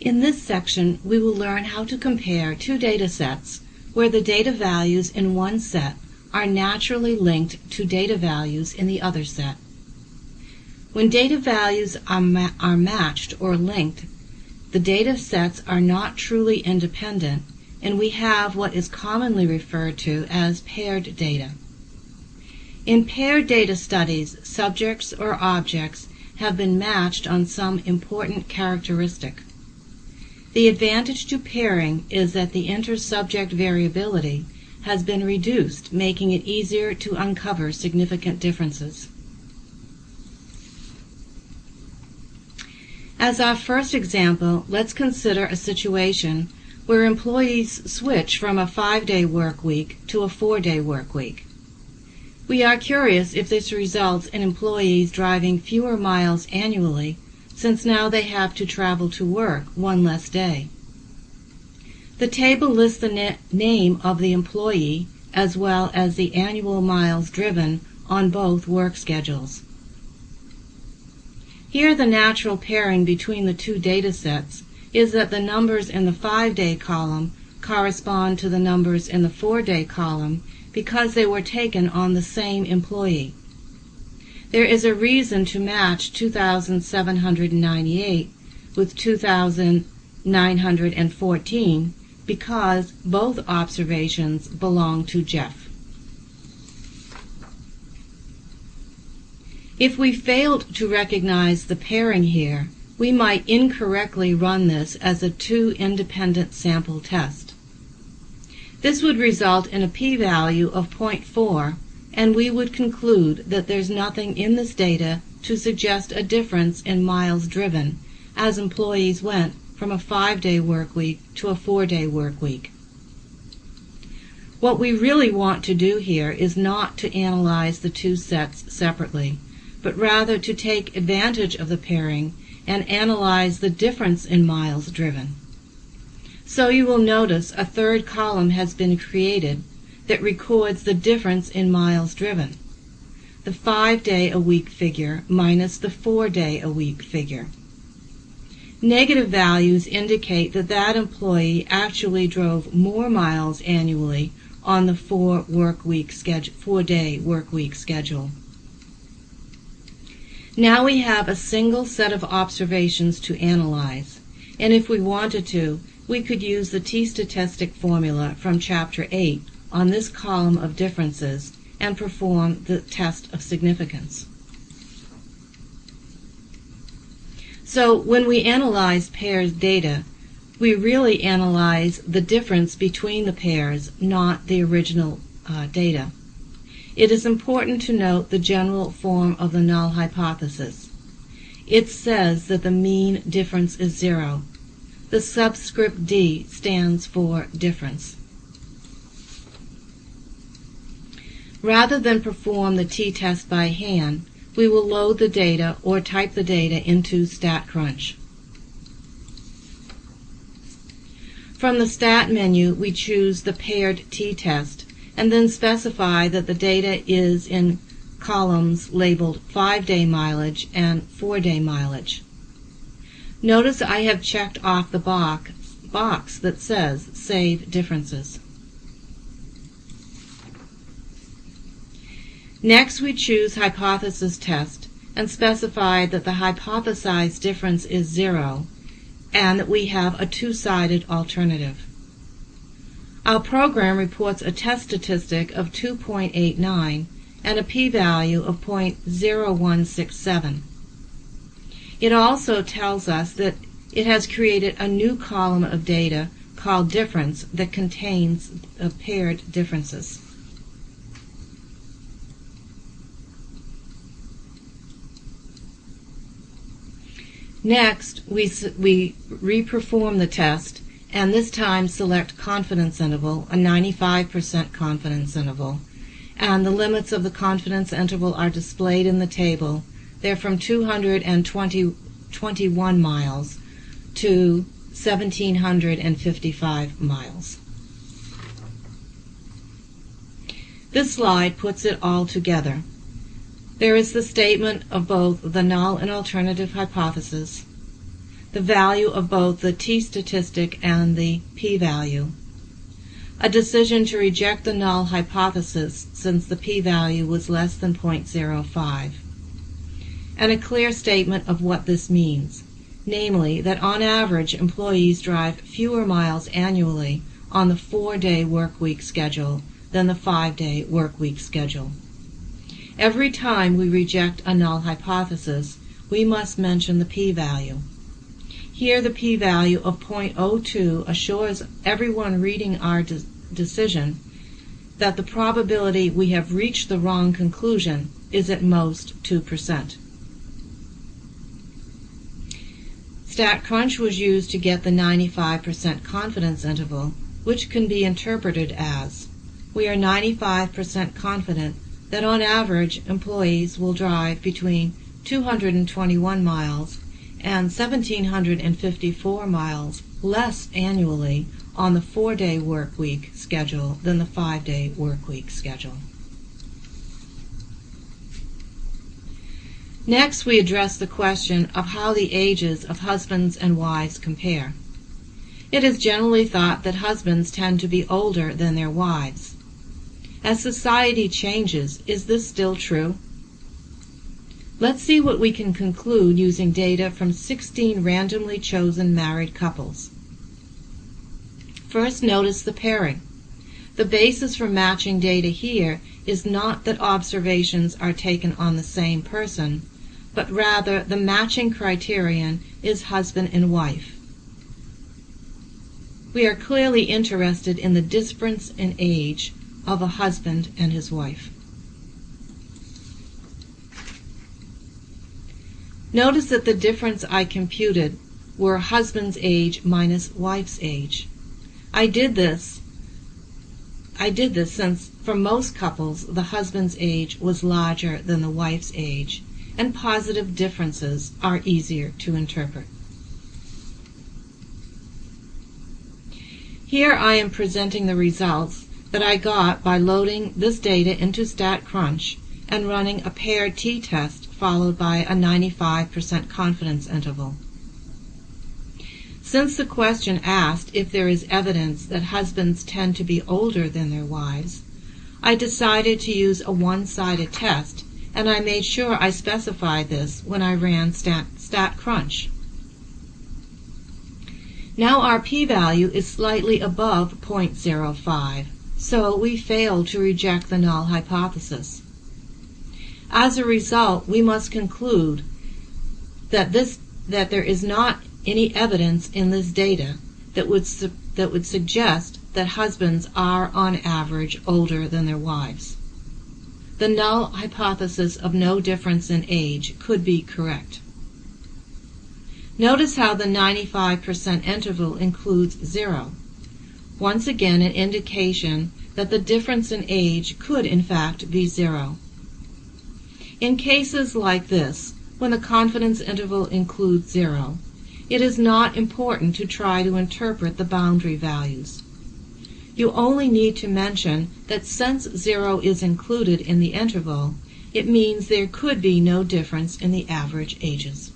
In this section, we will learn how to compare two data sets where the data values in one set are naturally linked to data values in the other set. When data values are matched or linked, the data sets are not truly independent, and we have what is commonly referred to as paired data. In paired data studies, subjects or objects have been matched on some important characteristic. The advantage to pairing is that the inter-subject variability has been reduced, making it easier to uncover significant differences. As our first example, let's consider a situation where employees switch from a 5-day work week to a 4-day work week. We are curious if this results in employees driving fewer miles annually, since now they have to travel to work one less day. The table lists the name of the employee as well as the annual miles driven on both work schedules. Here the natural pairing between the two data sets is that the numbers in the 5-day column correspond to the numbers in the 4-day column because they were taken on the same employee. There is a reason to match 2,798 with 2,914 because both observations belong to Jeff. If we failed to recognize the pairing here, we might incorrectly run this as a two-independent sample test. This would result in a p-value of 0.4, and we would conclude that there's nothing in this data to suggest a difference in miles driven as employees went from a 5-day work week to a 4-day work week. What we really want to do here is not to analyze the two sets separately, but rather to take advantage of the pairing and analyze the difference in miles driven. So you will notice a third column has been created that records the difference in miles driven, the 5-day-a-week figure minus the 4-day-a-week figure. Negative values indicate that that employee actually drove more miles annually on the 4-day work week schedule. Now we have a single set of observations to analyze, and if we wanted to, we could use the t-statistic formula from Chapter 8 on this column of differences and perform the test of significance. So when we analyze pairs data, we really analyze the difference between the pairs, not the original data. It is important to note the general form of the null hypothesis. It says that the mean difference is 0. The subscript D stands for difference. Rather than perform the t-test by hand, we will load the data or type the data into StatCrunch. From the Stat menu, we choose the paired t-test and then specify that the data is in columns labeled 5-day mileage and 4-day mileage. Notice I have checked off the box that says Save Differences. Next, we choose Hypothesis Test and specify that the hypothesized difference is 0 and that we have a two-sided alternative. Our program reports a test statistic of 2.89 and a p-value of 0.0167. It also tells us that it has created a new column of data called Difference that contains paired differences. Next, we re-perform the test and this time select confidence interval, a 95% confidence interval. And the limits of the confidence interval are displayed in the table. They're from 221 miles to 1,755 miles. This slide puts it all together. There is the statement of both the null and alternative hypothesis, the value of both the t-statistic and the p-value, a decision to reject the null hypothesis since the p-value was less than 0.05, and a clear statement of what this means, namely that on average employees drive fewer miles annually on the 4-day workweek schedule than the 5-day workweek schedule. Every time we reject a null hypothesis, we must mention the p-value. Here the p-value of 0.02 assures everyone reading our decision that the probability we have reached the wrong conclusion is at most 2%. StatCrunch was used to get the 95% confidence interval, which can be interpreted as: we are 95% confident that on average employees will drive between 221 miles and 1,754 miles less annually on the 4-day workweek schedule than the 5-day workweek schedule. Next, we address the question of how the ages of husbands and wives compare. It is generally thought that husbands tend to be older than their wives. As society changes, is this still true? Let's see what we can conclude using data from 16 randomly chosen married couples. First, notice the pairing. The basis for matching data here is not that observations are taken on the same person, but rather the matching criterion is husband and wife. We are clearly interested in the difference in age of a husband and his wife. Notice that the difference I computed were husband's age minus wife's age. I did this since for most couples the husband's age was larger than the wife's age, and positive differences are easier to interpret. Here I am presenting the results that I got by loading this data into StatCrunch and running a paired t-test followed by a 95% confidence interval. Since the question asked if there is evidence that husbands tend to be older than their wives, I decided to use a one-sided test, and I made sure I specified this when I ran StatCrunch. Now our p-value is slightly above 0.05, so we failed to reject the null hypothesis. As a result, we must conclude that there is not any evidence in this data that would suggest that husbands are on average older than their wives. The null hypothesis of no difference in age could be correct. Notice how the 95% interval includes 0. Once again, an indication that the difference in age could in fact be 0. In cases like this, when the confidence interval includes 0, it is not important to try to interpret the boundary values. You only need to mention that since 0 is included in the interval, it means there could be no difference in the average ages.